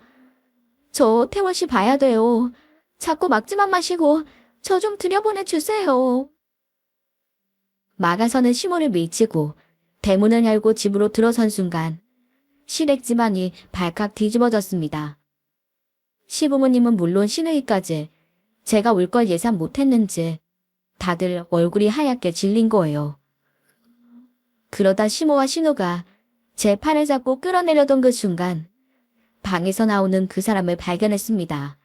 저 태원 씨 봐야 돼요. 자꾸 막지만 마시고 저 좀 들여보내주세요. 마가선은 시몬을 밀치고 대문을 열고 집으로 들어선 순간 시댁 집안이 발칵 뒤집어졌습니다. 시부모님은 물론 시누이까지 제가 올 걸 예상 못했는지 다들 얼굴이 하얗게 질린 거예요. 그러다 시모와 신우가 제 팔을 잡고 끌어내려던 그 순간 방에서 나오는 그 사람을 발견했습니다.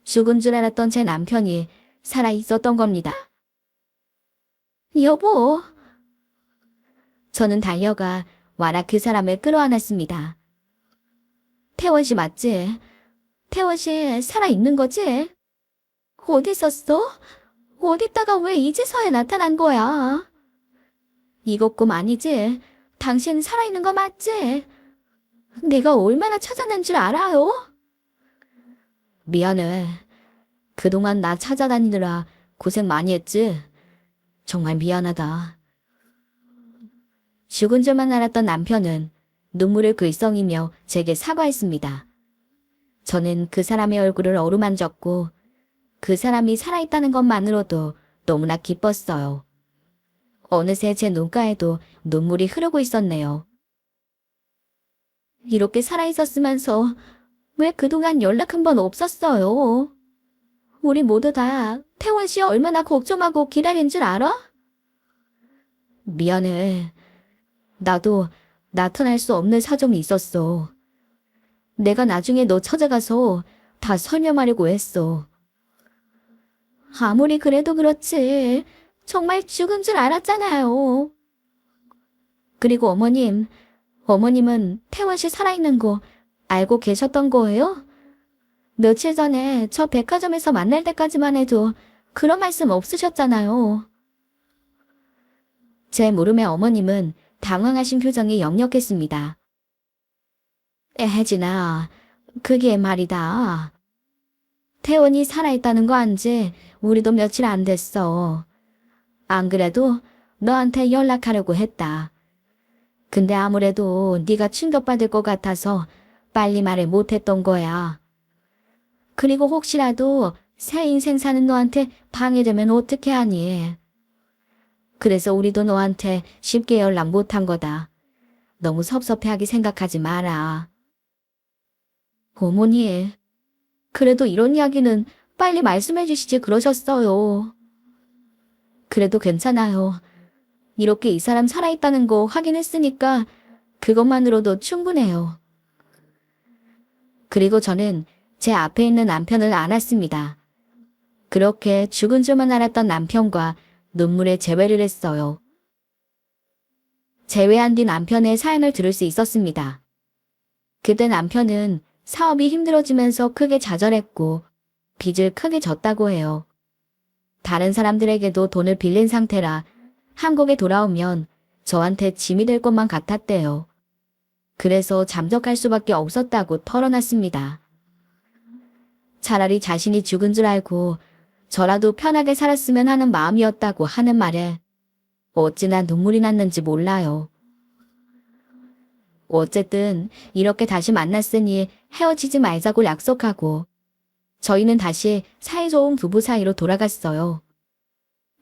죽은 줄 알았던 제 남편이 살아 있었던 겁니다. 여보. 저는 달려가 와라 그 사람을 끌어안았습니다. 태원 씨 맞지? 태원 씨 살아있는 거지? 어디 있었어? 어디다가 왜 이제서야 나타난 거야? 이것 꿈 아니지? 당신 살아있는 거 맞지? 내가 얼마나 찾아낸 줄 알아요? 미안해. 그동안 나 찾아다니느라 고생 많이 했지? 정말 미안하다. 죽은 줄만 알았던 남편은 눈물을 글썽이며 제게 사과했습니다. 저는 그 사람의 얼굴을 어루만졌고 그 사람이 살아있다는 것만으로도 너무나 기뻤어요. 어느새 제 눈가에도 눈물이 흐르고 있었네요. 이렇게 살아있었으면서 왜 그동안 연락 한 번 없었어요? 우리 모두 다 태원 씨 얼마나 걱정하고 기다린 줄 알아? 미안해. 나도 나타날 수 없는 사정이 있었어. 내가 나중에 너 찾아가서 다 설명하려고 했어. 아무리 그래도 그렇지. 정말 죽은 줄 알았잖아요. 그리고 어머님은 태원 씨 살아있는 거 알고 계셨던 거예요? 며칠 전에 저 백화점에서 만날 때까지만 해도 그런 말씀 없으셨잖아요. 제 물음에 어머님은 당황하신 표정이 역력했습니다. 혜진아, 그게 말이다. 태원이 살아있다는 거 안지 우리도 며칠 안 됐어. 안 그래도 너한테 연락하려고 했다. 근데 아무래도 네가 충격받을 것 같아서 빨리 말을 못했던 거야. 그리고 혹시라도 새 인생 사는 너한테 방해되면 어떻게 하니? 그래서 우리도 너한테 쉽게 연락 못한 거다. 너무 섭섭해하게 생각하지 마라. 어머니, 그래도 이런 이야기는 빨리 말씀해 주시지 그러셨어요. 그래도 괜찮아요. 이렇게 이 사람 살아있다는 거 확인했으니까 그것만으로도 충분해요. 그리고 저는 제 앞에 있는 남편을 안았습니다. 그렇게 죽은 줄만 알았던 남편과 눈물에 재회를 했어요. 재회한 뒤 남편의 사연을 들을 수 있었습니다. 그때 남편은 사업이 힘들어지면서 크게 좌절했고 빚을 크게 졌다고 해요. 다른 사람들에게도 돈을 빌린 상태라 한국에 돌아오면 저한테 짐이 될 것만 같았대요. 그래서 잠적할 수밖에 없었다고 털어놨습니다. 차라리 자신이 죽은 줄 알고 저라도 편하게 살았으면 하는 마음이었다고 하는 말에 어찌나 눈물이 났는지 몰라요. 어쨌든 이렇게 다시 만났으니 헤어지지 말자고 약속하고 저희는 다시 사이좋은 부부 사이로 돌아갔어요.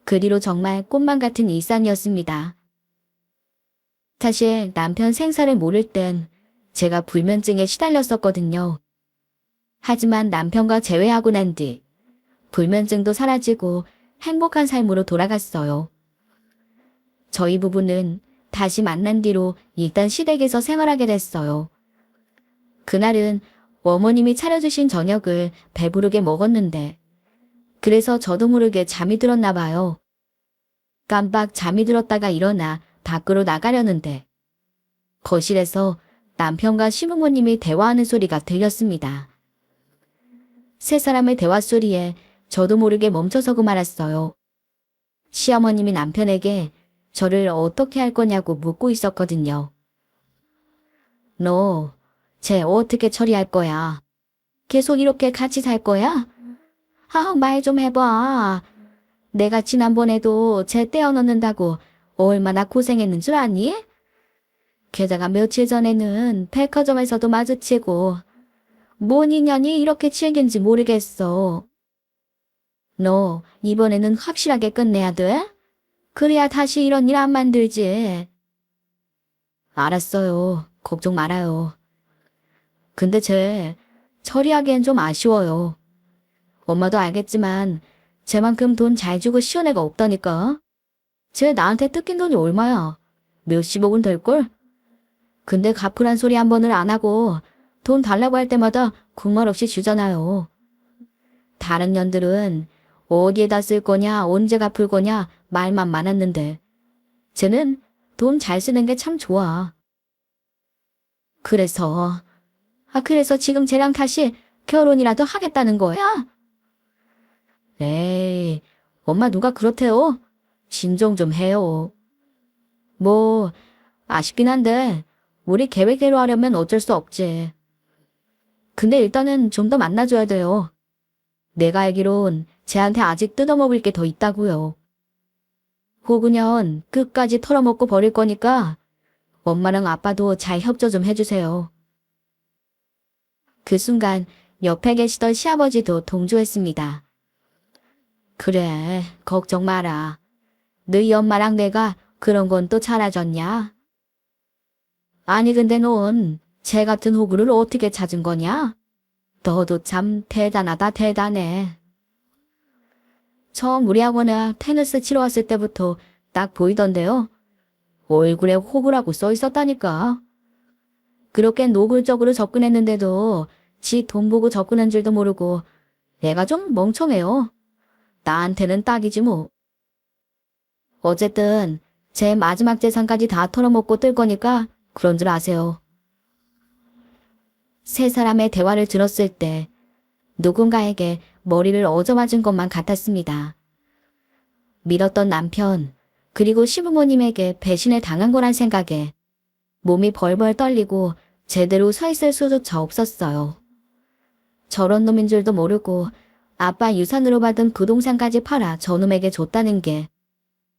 그 뒤로 정말 꿈만 같은 일상이었습니다. 사실 남편 생사를 모를 땐 제가 불면증에 시달렸었거든요. 하지만 남편과 재회하고 난 뒤 불면증도 사라지고 행복한 삶으로 돌아갔어요. 저희 부부는 다시 만난 뒤로 일단 시댁에서 생활하게 됐어요. 그날은 어머님이 차려주신 저녁을 배부르게 먹었는데 그래서 저도 모르게 잠이 들었나 봐요. 깜빡 잠이 들었다가 일어나 밖으로 나가려는데 거실에서 남편과 시부모님이 대화하는 소리가 들렸습니다. 세 사람의 대화 소리에 저도 모르게 멈춰서고 말았어요. 시어머님이 남편에게 저를 어떻게 할 거냐고 묻고 있었거든요. 너, 쟤 어떻게 처리할 거야? 계속 이렇게 같이 살 거야? 말 좀 해봐. 내가 지난번에도 쟤 떼어놓는다고 얼마나 고생했는 줄 아니? 게다가 며칠 전에는 백화점에서도 마주치고 뭔 인연이 이렇게 친긴지 모르겠어. 너 이번에는 확실하게 끝내야 돼? 그래야 다시 이런 일 안 만들지. 알았어요. 걱정 말아요. 근데 쟤 처리하기엔 좀 아쉬워요. 엄마도 알겠지만 쟤만큼 돈 잘 주고 시원 애가 없다니까. 쟤 나한테 뜯긴 돈이 얼마야? 몇십억은 될걸? 근데 갚으란 소리 한 번을 안 하고 돈 달라고 할 때마다 국말 없이 주잖아요. 다른 년들은 어디에다 쓸 거냐, 언제 갚을 거냐 말만 많았는데 쟤는 돈 잘 쓰는 게 참 좋아. 그래서 지금 쟤랑 다시 결혼이라도 하겠다는 거야? 에이, 엄마 누가 그렇대요? 진정 좀 해요. 뭐 아쉽긴 한데 우리 계획대로 하려면 어쩔 수 없지. 근데 일단은 좀 더 만나줘야 돼요. 내가 알기론 쟤한테 아직 뜯어먹을 게 더 있다고요. 호구년 끝까지 털어먹고 버릴 거니까 엄마랑 아빠도 잘 협조 좀 해주세요. 그 순간 옆에 계시던 시아버지도 동조했습니다. 그래, 걱정 마라. 너희 엄마랑 내가 그런 건 또 잘해줬냐? 아니 근데 넌 쟤 같은 호구를 어떻게 찾은 거냐? 너도 참 대단하다 대단해. 처음 우리 학원에 테니스 치러 왔을 때부터 딱 보이던데요. 얼굴에 호구라고 써 있었다니까. 그렇게 노골적으로 접근했는데도 지 돈 보고 접근한 줄도 모르고 애가 좀 멍청해요. 나한테는 딱이지 뭐. 어쨌든 제 마지막 재산까지 다 털어먹고 뜰 거니까 그런 줄 아세요. 세 사람의 대화를 들었을 때 누군가에게 머리를 얻어맞은 것만 같았습니다. 믿었던 남편, 그리고 시부모님에게 배신을 당한 거란 생각에 몸이 벌벌 떨리고 제대로 서 있을 수조차 없었어요. 저런 놈인 줄도 모르고 아빠 유산으로 받은 부동산까지 팔아 저놈에게 줬다는 게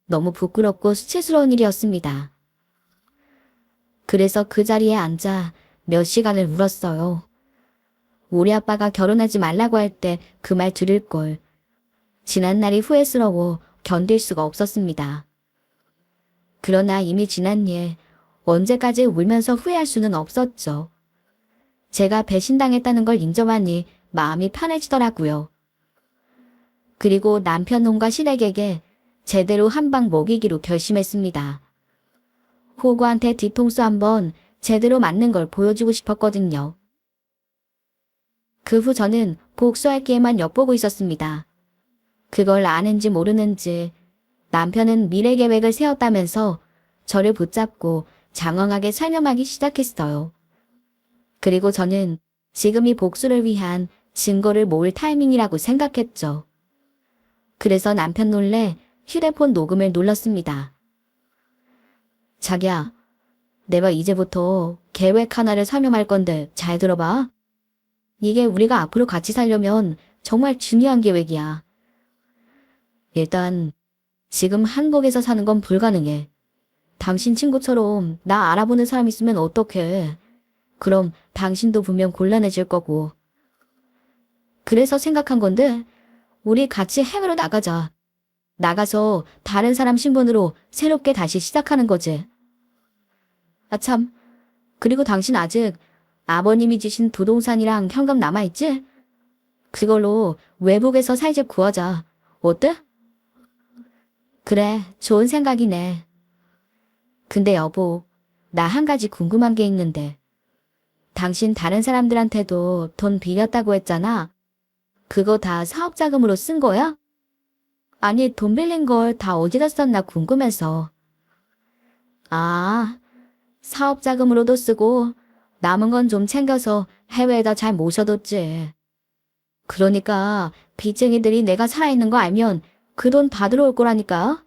너무 부끄럽고 수치스러운 일이었습니다. 그래서 그 자리에 앉아 몇 시간을 울었어요. 우리 아빠가 결혼하지 말라고 할 때 그 말 들을 걸. 지난 날이 후회스러워 견딜 수가 없었습니다. 그러나 이미 지난 일, 언제까지 울면서 후회할 수는 없었죠. 제가 배신당했다는 걸 인정하니 마음이 편해지더라고요. 그리고 남편 놈과 시댁에게 제대로 한 방 먹이기로 결심했습니다. 호구한테 뒤통수 한번 제대로 맞는 걸 보여주고 싶었거든요. 그 후 저는 복수할 기회만 엿보고 있었습니다. 그걸 아는지 모르는지 남편은 미래 계획을 세웠다면서 저를 붙잡고 장황하게 설명하기 시작했어요. 그리고 저는 지금이 복수를 위한 증거를 모을 타이밍이라고 생각했죠. 그래서 남편 몰래 휴대폰 녹음을 눌렀습니다. 자기야, 내가 이제부터 계획 하나를 설명할 건데 잘 들어봐. 이게 우리가 앞으로 같이 살려면 정말 중요한 계획이야. 일단 지금 한국에서 사는 건 불가능해. 당신 친구처럼 나 알아보는 사람 있으면 어떡해. 그럼 당신도 분명 곤란해질 거고. 그래서 생각한 건데 우리 같이 해외로 나가자. 나가서 다른 사람 신분으로 새롭게 다시 시작하는 거지. 아 참, 그리고 당신 아직 아버님이 주신 부동산이랑 현금 남아있지? 그걸로 외국에서 살 집 구하자. 어때? 그래, 좋은 생각이네. 근데 여보, 나 한 가지 궁금한 게 있는데. 당신 다른 사람들한테도 돈 빌렸다고 했잖아. 그거 다 사업자금으로 쓴 거야? 아니, 돈 빌린 걸 다 어디다 썼나 궁금해서. 아, 사업자금으로도 쓰고 남은 건 좀 챙겨서 해외에다 잘 모셔뒀지. 그러니까 빚쟁이들이 내가 살아있는 거 알면 그 돈 받으러 올 거라니까.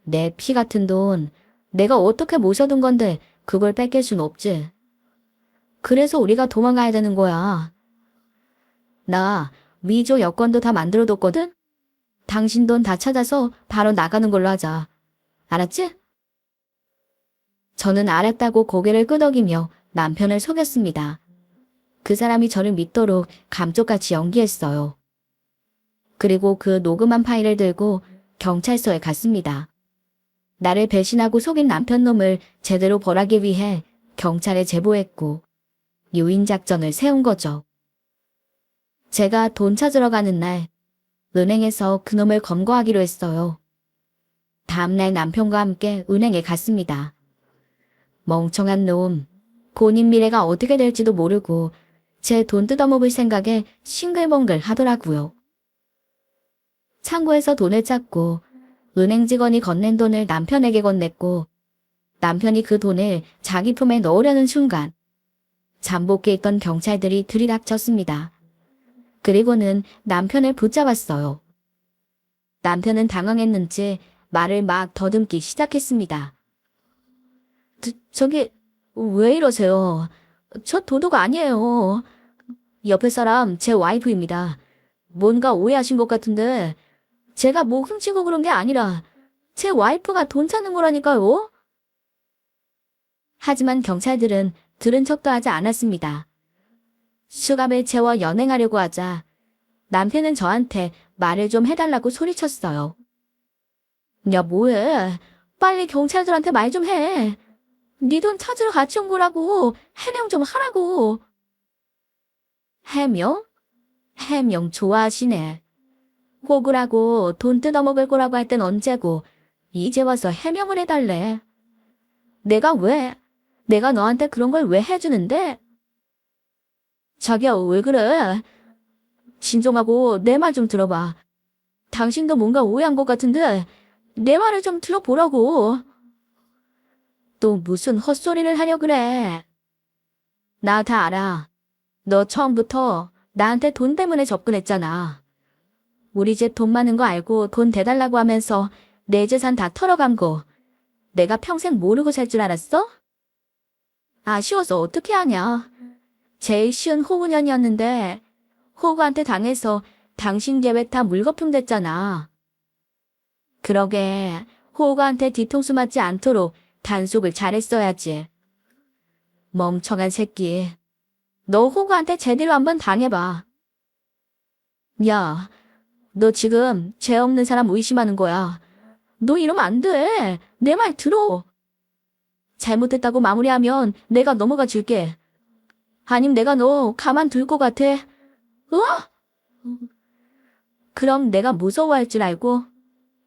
내 피 같은 돈 내가 어떻게 모셔둔 건데 그걸 뺏길 순 없지. 그래서 우리가 도망가야 되는 거야. 나 위조 여권도 다 만들어뒀거든? 당신 돈 다 찾아서 바로 나가는 걸로 하자. 알았지? 저는 알았다고 고개를 끄덕이며 남편을 속였습니다. 그 사람이 저를 믿도록 감쪽같이 연기했어요. 그리고 그 녹음한 파일을 들고 경찰서에 갔습니다. 나를 배신하고 속인 남편 놈을 제대로 벌하기 위해 경찰에 제보했고 유인작전을 세운 거죠. 제가 돈 찾으러 가는 날 은행에서 그놈을 검거하기로 했어요. 다음날 남편과 함께 은행에 갔습니다. 멍청한 놈, 본인 미래가 어떻게 될지도 모르고 제 돈 뜯어먹을 생각에 싱글벙글 하더라고요. 창고에서 돈을 찾고 은행 직원이 건넨 돈을 남편에게 건넸고 남편이 그 돈을 자기 품에 넣으려는 순간 잠복해 있던 경찰들이 들이닥쳤습니다. 그리고는 남편을 붙잡았어요. 남편은 당황했는지 말을 막 더듬기 시작했습니다. 저기 왜 이러세요? 저 도둑 아니에요. 옆에 사람 제 와이프입니다. 뭔가 오해하신 것 같은데 제가 뭐 훔치고 그런 게 아니라 제 와이프가 돈 찾는 거라니까요. 하지만 경찰들은 들은 척도 하지 않았습니다. 수갑을 채워 연행하려고 하자 남편은 저한테 말을 좀 해달라고 소리쳤어요. 야 뭐해? 빨리 경찰들한테 말 좀 해. 네 돈 찾으러 같이 온 거라고. 해명 좀 하라고. 해명? 해명 좋아하시네. 호구라고 돈 뜯어먹을 거라고 할 땐 언제고 이제 와서 해명을 해달래. 내가 왜? 내가 너한테 그런 걸 왜 해주는데? 자기야 왜 그래? 진정하고 내 말 좀 들어봐. 당신도 뭔가 오해한 것 같은데 내 말을 좀 들어보라고. 또 무슨 헛소리를 하려 그래. 나 다 알아. 너 처음부터 나한테 돈 때문에 접근했잖아. 우리 집 돈 많은 거 알고 돈 대달라고 하면서 내 재산 다 털어간 거 내가 평생 모르고 살 줄 알았어? 아쉬워서 어떻게 하냐. 제일 쉬운 호구년이었는데 호구한테 당해서 당신 계획 다 물거품 됐잖아. 그러게 호구한테 뒤통수 맞지 않도록 단속을 잘했어야지. 멍청한 새끼. 너 호구한테 제대로 한번 당해봐. 야, 너 지금 죄 없는 사람 의심하는 거야. 너 이러면 안 돼. 내 말 들어. 잘못했다고 마무리하면 내가 넘어가 줄게. 아님 내가 너 가만둘 것 같아. 그럼 내가 무서워할 줄 알고?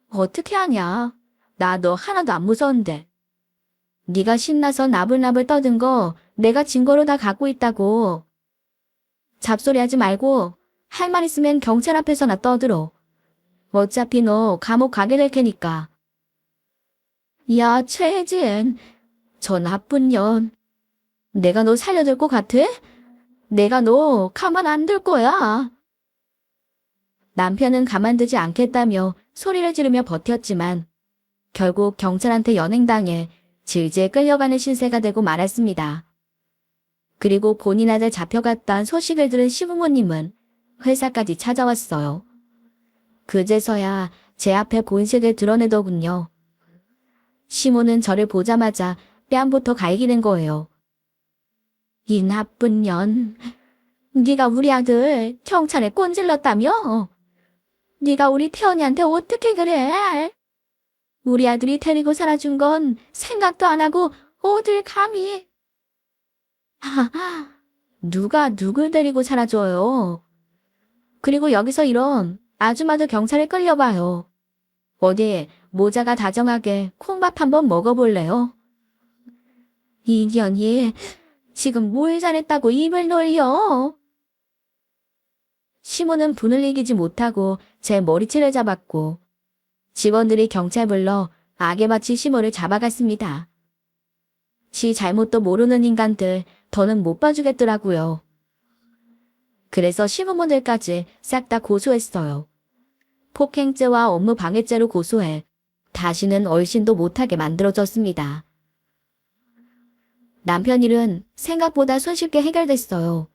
어떻게 하냐. 나 너 하나도 안 무서운데. 네가 신나서 나불나불 떠든 거 내가 증거로 다 갖고 있다고. 잡소리하지 말고 할 말 있으면 경찰 앞에서나 떠들어. 어차피 너 감옥 가게 될 테니까. 야, 최혜진. 저 나쁜 년. 내가 너 살려줄 것 같아? 내가 너 가만 안 둘 거야. 남편은 가만두지 않겠다며 소리를 지르며 버텼지만 결국 경찰한테 연행당해 질질 끌려가는 신세가 되고 말았습니다. 그리고 본인 아들 잡혀갔다는 소식을 들은 시부모님은 회사까지 찾아왔어요. 그제서야 제 앞에 본색을 드러내더군요. 시모는 저를 보자마자 뺨부터 갈기는 거예요. 이 나쁜 년, 네가 우리 아들 경찰에 꼰질렀다며? 네가 우리 태연이한테 어떻게 그래? 우리 아들이 데리고 살아준 건 생각도 안 하고 어딜 감히. 누가 누굴 데리고 살아줘요? 그리고 여기서 이런 아줌마도 경찰에 끌려봐요. 어디 모자가 다정하게 콩밥 한번 먹어볼래요? 이년이 지금 뭘 잘했다고 입을 놀려? 시모는 분을 이기지 못하고 제 머리채를 잡았고 직원들이 경찰 불러 악에마치 시모를 잡아갔습니다. 지 잘못도 모르는 인간들 더는 못 봐주겠더라고요. 그래서 시부모들까지 싹 다 고소했어요. 폭행죄와 업무 방해죄로 고소해 다시는 얼씬도 못하게 만들어졌습니다. 남편 일은 생각보다 손쉽게 해결됐어요.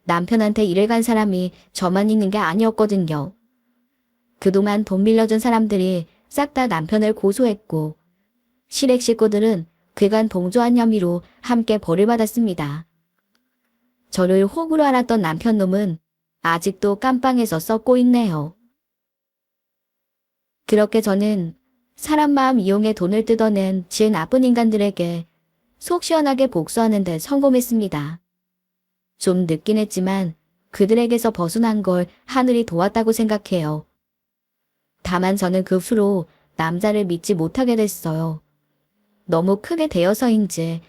남편한테 일을 간 사람이 저만 있는 게 아니었거든요. 그동안 돈 빌려준 사람들이 싹 다 남편을 고소했고 시댁 식구들은 그간 동조한 혐의로 함께 벌을 받았습니다. 저를 호구로 알았던 남편 놈은 아직도 깜빵에서 썩고 있네요. 그렇게 저는 사람 마음 이용해 돈을 뜯어낸 지 나쁜 인간들에게 속 시원하게 복수하는 데 성공했습니다. 좀 늦긴 했지만 그들에게서 벗어난 걸 하늘이 도왔다고 생각해요. 다만 저는 그 후로 남자를 믿지 못하게 됐어요. 너무 크게 되어서인지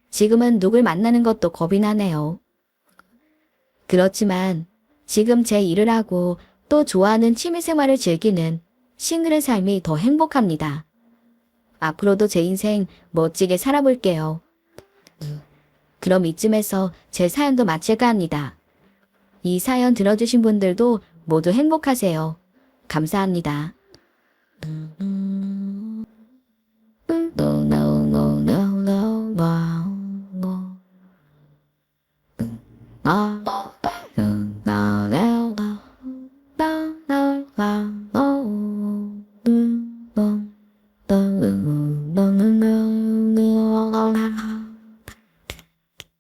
지금은 누굴 만나는 것도 겁이 나네요. 그렇지만 지금 제 일을 하고 또 좋아하는 취미생활을 즐기는 싱글의 삶이 더 행복합니다. 앞으로도 제 인생 멋지게 살아볼게요. 그럼 이쯤에서 제 사연도 마칠까 합니다. 이 사연 들어주신 분들도 모두 행복하세요. 감사합니다.